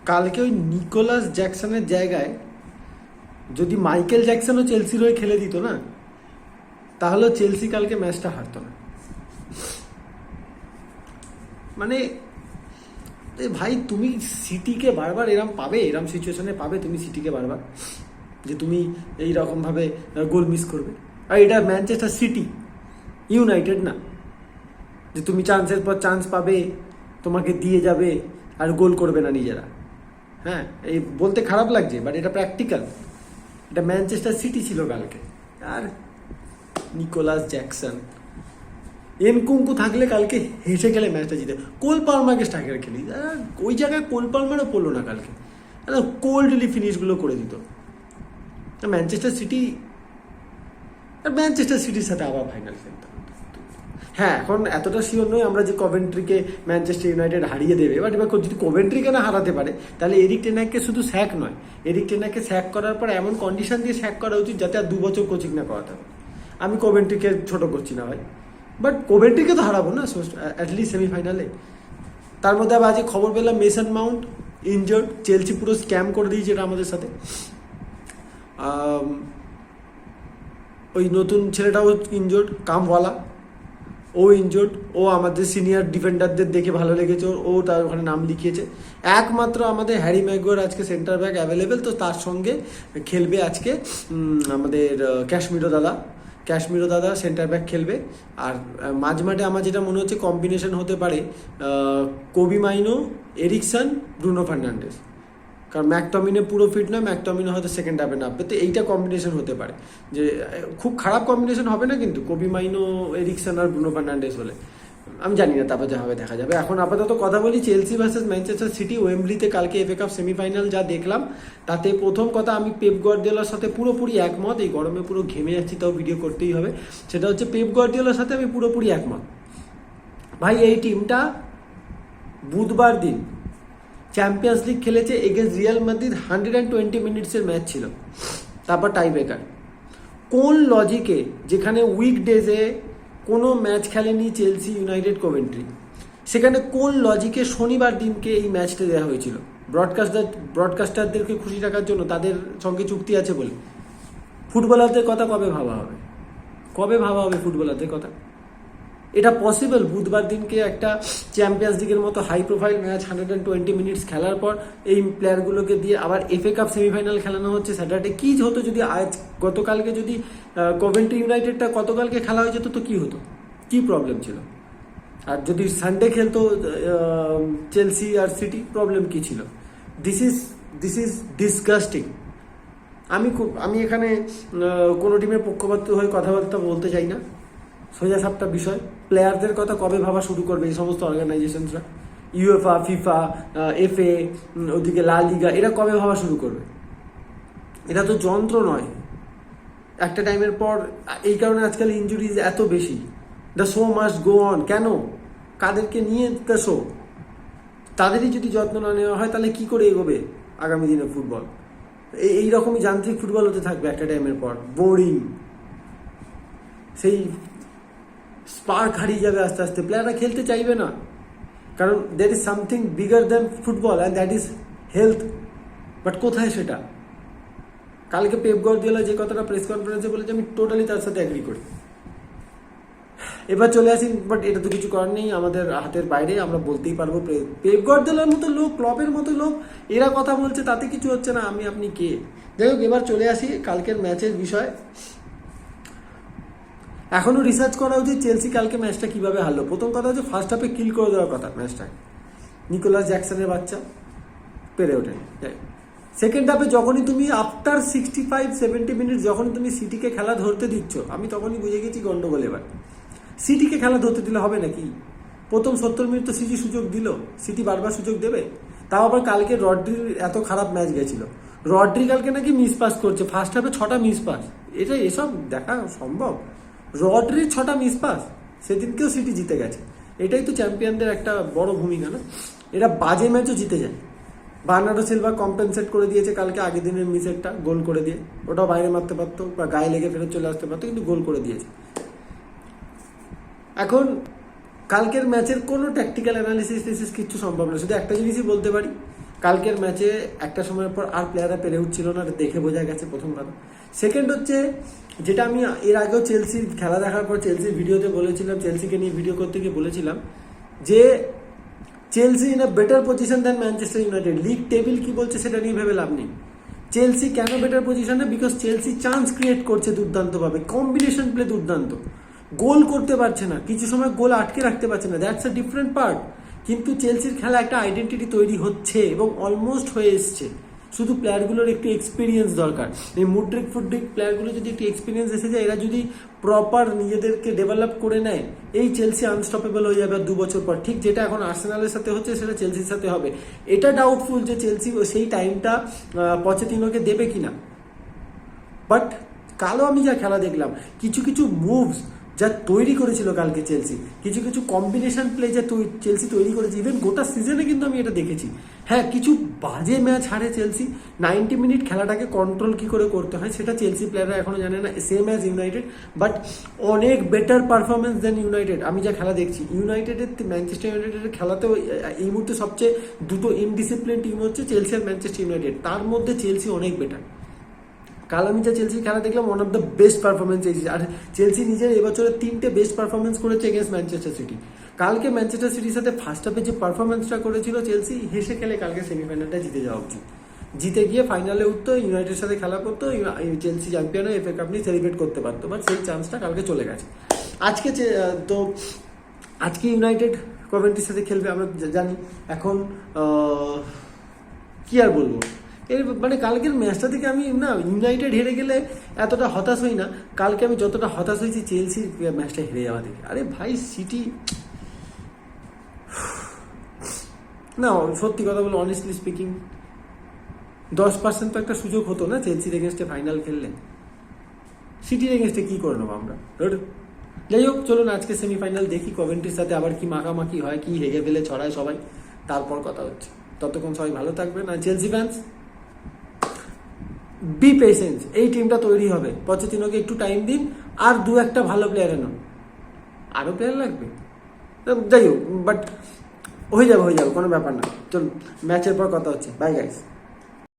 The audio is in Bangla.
কালকে ওই নিকোলাস জ্যাকসনের জায়গায় যদি মাইকেল জ্যাকসনও চেলসির হয়ে খেলে দিত না, তাহলে চেলসি কালকে ম্যাচটা হারতো না। মানে ভাই, তুমি সিটিকে বারবার এরম পাবে, এরম সিচুয়েশনে পাবে তুমি সিটিকে বারবার, যে তুমি এইরকমভাবে গোল মিস করবে। আর এটা ম্যানচেস্টার সিটি, ইউনাইটেড না, যে তুমি চান্সের পর চান্স পাবে, তোমাকে দিয়ে যাবে আর গোল করবে না নিজেরা। হ্যাঁ, এই বলতে খারাপ লাগছে, বাট এটা প্র্যাকটিক্যাল। এটা ম্যানচেস্টার সিটি ছিল কালকে। আর নিকোলাস জ্যাকসন, এনকুঙ্কু থাকলে কালকে হেসে গেলে ম্যাচটা জিতে। কোল পালমারকে স্ট্রাইকার খেলি, ওই জায়গায় কোল পালমারও পড়লো না কালকে, কোল্ডলি ফিনিশগুলো করে দিত। ম্যানচেস্টার সিটি, আর ম্যানচেস্টার সিটির সাথে আবার ফাইনাল খেলতে। হ্যাঁ, এখন এতটা শিওর নয় আমরা যে কভেন্ট্রিকে ম্যানচেস্টার ইউনাইটেড হারিয়ে দেবে, বাট এবার যদি কভেন্ট্রিকে না হারাতে পারে, তাহলে এরিক টেন হাগকে শুধু স্যাক নয়, এরিক টেন হাগকে স্যাক করার পর এমন কন্ডিশন দিয়ে স্যাক করা উচিত যাতে আর 2 বছর কোচিং না করাতে হবে। আমি কভেন্ট্রিকে ছোট করছি না ভাই, বাট কভেন্ট্রিকে তো হারাবো না অ্যাটলিস্ট সেমিফাইনালে। তার মধ্যে আবার আজকে খবর পেলাম মেসন মাউন্ট ইনজার্ড, চেলসি পুরো স্ক্যাম করে দিয়েছে এটা আমাদের সাথে। ওই নতুন ছেলেটাও ইনজোর্ড, কামওয়ালা, ও ইনজোর্ড। ও আমাদের সিনিয়র ডিফেন্ডারদের দেখে ভালো লেগেছে, ও তার ওখানে নাম লিখিয়েছে। একমাত্র আমাদের হ্যারি ম্যাগুয়ার আজকে সেন্টার ব্যাক অ্যাভেলেবেল, তো তার সঙ্গে খেলবে আজকে আমাদের ক্যাশমিরো দাদা সেন্টার ব্যাক খেলবে। আর মাঝমাঠে আমার যেটা মনে হচ্ছে কম্বিনেশন হতে পারে কোবি মাইনো, এরিকসন, ব্রুনো ফার্নান্ডেস। কারণ ম্যাকটমিনে পুরো ফিট নয়, ম্যাকটমিনে হয়তো সেকেন্ড হাফে নামবে, তো এইটা কম্বিনেশন হতে পারে। যে খুব খারাপ কম্বিনেশন হবে না কিন্তু, কোবি মাইনো, এরিকসন আর ব্রুনো ফার্নান্ডেস হলে। আমি জানি না, তারপর যা হবে দেখা যাবে। এখন আপাতত কথা বলি চেলসি ভার্সেস ম্যানচেস্টার সিটি ওয়েম্বলিতে কালকে এফএ কাপ সেমিফাইনাল যা দেখলাম, তাতে প্রথম কথা আমি পেপ গার্দিওলার সাথে পুরোপুরি একমত। এই গরমে পুরো ঘেমে যাচ্ছি, তাও ভিডিও করতেই হবে। সেটা হচ্ছে পেপ গার্দিওলার সাথে আমি পুরোপুরি একমত। ভাই, এই টিমটা বুধবার দিন চ্যাম্পিয়ন্স লিগ খেলেছে এগেন্স্ট রিয়াল মাদ্রিদ, 120 মিনিটসের ম্যাচ ছিল, তারপর টাই ব্রেকার। কোন লজিকে, যেখানে উইকডেজে কোনো ম্যাচ খেলেনি চেলসি, ইউনাইটেড, কভেন্ট্রি, সেখানে কোন লজিকে শনিবার দিনকে এই ম্যাচটা দেওয়া হয়েছিল? ব্রডকাস্টারদেরকে খুশি রাখার জন্য, তাদের সঙ্গে চুক্তি আছে বলে। ফুটবলারদের কথা কবে ভাবা হবে ফুটবলারদের কথা? এটা পসিবল? বুধবার দিনকে একটা চ্যাম্পিয়ন্স লিগের মতো হাই প্রোফাইল ম্যাচ 120 মিনিটস খেলার পর এই প্লেয়ারগুলোকে দিয়ে আবার এফএ কাপ সেমিফাইনাল খেলানো হচ্ছে স্যাটারডে। কী হতো যদি গতকালকে যদি কভেন্ট্রি ইউনাইটেডটা গতকালকে খেলা হয়ে যেত, তো কী হতো? কী প্রবলেম ছিল? আর যদি সানডে খেলতো চেলসি আর সিটি, প্রবলেম কী ছিল? This is disgusting. আমি এখানে কোনো টিমের পক্ষপাত হয়ে কথাবার্তা বলতে চাই না, সোজা সাপটা বিষয়। প্লেয়ারদের কথা কবে ভাবা শুরু করবে এই সমস্ত অর্গানাইজেশনসরা? ইউএফা, ফিফা, এফএ, ওদিকে লা লিগা, এরা কবে ভাবা শুরু করবে? এটা তো যন্ত্র নয় একটা টাইমের পর। এই কারণে আজকাল ইনজুরিজ এত বেশি। The show must go on. কেন? কাদেরকে নিয়ে দ্য শো? তাদেরই যদি যত্ন না নেওয়া হয়, তাহলে কি করে এগোবে আগামী দিনে ফুটবল? এইরকমই যান্ত্রিক ফুটবল হতে থাকবে একটা টাইমের পর, বোরিং। সেই স্পার্ক হারিয়ে যাবে আস্তে আস্তে, প্লেয়াররা খেলতে চাইবে না। কারণ that is something bigger than football, and that is health. But কোথায় সেটা? কালকে পেপ গার্দিওলা যে কথাটা প্রেস কনফারেন্সে বলেছে, আমি টোটালি তার সাথে অ্যাগ্রি করি। এবার চলে আসি, বাট এটা তো কিছু করার নেই, আমাদের হাতের বাইরে, আমরা বলতেই পারবো। পেপ গার্দিওলার মতো লোক, ক্লপের মতো লোক, এরা কথা বলছে, তাতে কিছু হচ্ছে না। আপনি কে? যাই হোক, এবার চলে আসি কালকের ম্যাচের বিষয়। এখনও রিসার্চ করা উচিত চেলসি কালকে ম্যাচটা কীভাবে হারলো। প্রথম কথা হচ্ছে ফার্স্ট হাফে কিল করে দেওয়ার কথা ম্যাচটা, নিকোলাস জ্যাকসনের বাচ্চা পেরে ওঠেনি। সেকেন্ড হাফে যখনই তুমি আফটার 65-70 মিনিট যখনই তুমি সিটিকে খেলা ধরতে দিচ্ছ, আমি তখনই বুঝে গেছি গন্ডগোল। এবার সিটিকে খেলা ধরতে দিলে হবে নাকি? প্রথম 70 মিনিট তো সিটি সুযোগ দিল, সিটি বারবার সুযোগ দেবে। তাও আবার কালকে রড্রির এত খারাপ ম্যাচ গেছিল, রড্রি কালকে নাকি মিস পাস করছে, ফার্স্ট হাফে 6টা মিস পাস। এসব দেখা সম্ভব? রড্রির 6টা মিস পাস, সেদিনকেও সিটি জিতে গেছে। এটাই তো চ্যাম্পিয়নদের একটা বড় ভূমিকা না? এরা বাজে ম্যাচও জিতে যায়। বার্নার্ডো সিলভা কম্পেনসেট করে দিয়েছে কালকে আগের দিনের মিসেরটা, গোল করে দিয়ে। ওটাও বাইরে মারতে পারতো বা গায়ে লেগে ফেরত চলে আসতে পারতো, কিন্তু গোল করে দিয়েছে। এখন কালকের ম্যাচের কোনো ট্যাকটিক্যাল অ্যানালিসিস কিচ্ছু সম্ভব না। শুধু একটা জিনিসই বলতে পারি, কালকের ম্যাচে একটা সময়ের পর আর প্লেয়াররা পেরে উঠছিল না, এটা দেখে বোঝা গেছে প্রথম কথা। সেকেন্ড হচ্ছে, যেটা আমি এর আগেও চেলসির খেলা দেখার পর চেলসির ভিডিওতে বলেছিলাম, চেলসিকে নিয়ে ভিডিও করতে গিয়ে বলেছিলাম যে Chelsea in a better position than Manchester United. League table কি বলছে সেটা নিয়ে ভেবে লাভ নেই। চেলসি কেন বেটার পজিশনে? বিকজ চেলসি চান্স ক্রিয়েট করছে দুর্দান্তভাবে, কম্বিনেশন প্লে দুর্দান্ত, গোল করতে পারছে না, কিছু সময় গোল আটকে রাখতে পারছে না, দ্যাটস আ ডিফারেন্ট পার্ট। কিন্তু চেলসির খেলা একটা আইডেন্টিটি তৈরি হচ্ছে এবং অলমোস্ট হয়ে এসছে। শুধু প্লেয়ারগুলোর একটু এক্সপিরিয়েন্স দরকার। এই মুড্রিক ফুড্রিক প্লেয়ারগুলো যদি একটু এক্সপিরিয়েন্স এসে যায়, এরা যদি প্রপার নিজেদেরকে ডেভেলপ করে নেয়, এই চেলসি আনস্টপেবল হয়ে যাবে আর 2 বছর পর। ঠিক যেটা এখন আর্সেনালের সাথে হচ্ছে সেটা চেলসির সাথে হবে। এটা ডাউটফুল যে চেলসি সেই টাইমটা পচেতিনোকে দেবে কিনা। বাট কালও আমি যা খেলা দেখলাম, কিছু কিছু মুভস যা তৈরি করেছিল কালকে চেলসি, কিছু কিছু কম্বিনেশন প্লে যা চেলসি তৈরি করেছে, ইভেন গোটা সিজনে কিন্তু আমি এটা দেখেছি। হ্যাঁ, কিছু বাজে ম্যাচ হারে চেলসি, 90 মিনিট খেলাটাকে কন্ট্রোল কি করে করতে হয় সেটা চেলসি প্লেয়াররা এখনো জানে না, সেম অ্যাজ ইউনাইটেড। বাট অনেক বেটার পারফরমেন্স দেন ইউনাইটেড। আমি যা খেলা দেখছি, ইউনাইটেডের ম্যানচেস্টার ইউনাইটেডের খেলাতেও এই মুহূর্তে সবচেয়ে দুটো ইনডিসিপ্লিন টিম হচ্ছে চেলসি আর ম্যানচেস্টার ইউনাইটেড, তার মধ্যে চেলসি অনেক বেটার। কাল আমি যা চেলসির খেলা দেখলাম, one of the best performance এই। আর চেলসি নিজের এবছরের 3টে বেস্ট পারফরমেন্স করেছে এগেন্স্ট ম্যানচেস্টার সিটি। কালকে ম্যানচেস্টার সিটির সাথে ফার্স্ট হাফে যে পারফরমেন্সটা করেছিল চেলসি, হেসে খেলে কালকে সেমিফাইনালটা জিতে যাওয়া উচিত। জিতে গিয়ে ফাইনালে উঠতো, ইউনাইটেডের সাথে খেলা করতো, চেলসি চ্যাম্পিয়ন হয়ে FA কাপ নিয়ে সেলিব্রেট করতে পারতো। বাট সেই চান্সটা কালকে চলে গেছে। আজকে ইউনাইটেড কভেন্ট্রির সাথে খেলবে আমরা জানি। এখন কি আর বলবো, এর মানে কালকের ম্যাচটা থেকে আমি না, ইউনাইটেড হেরে গেলে এতটা হতাশ হই না, কালকে আমি যতটা হতাশ হয়েছি চেলসির ম্যাচটা হেরে যাওয়া থেকে। আরে ভাই, সিটি না, সত্যি কথা বলো, অনেস্টলি স্পিকিং 10% তো একটা সুযোগ হতো না চেলসির এগেনস্টে ফাইনাল খেললে। সিটির এগেনস্টে কী করে নেবো আমরা? যাই হোক, চলুন আজকে সেমিফাইনাল দেখি, কভেন্ট্রির সাথে আবার কি মাখামাখি হয়, কি হেগে ফেলে ছড়ায় সবাই, তারপর কথা হচ্ছে। ততক্ষণ সবাই ভালো থাকবেন। আর চেলসি ফ্যান্স, বি পেশেন্স, এই টিমটা তৈরি হবে। পচেতিনোকে একটু টাইম দিন, আর 2-1টা ভালো প্লেয়ার এনো। আরও প্লেয়ার লাগবে, যাই হোক, বাট হয়ে যাবে, কোনো ব্যাপার না। চলুন, ম্যাচের পর কথা হচ্ছে। Bye guys.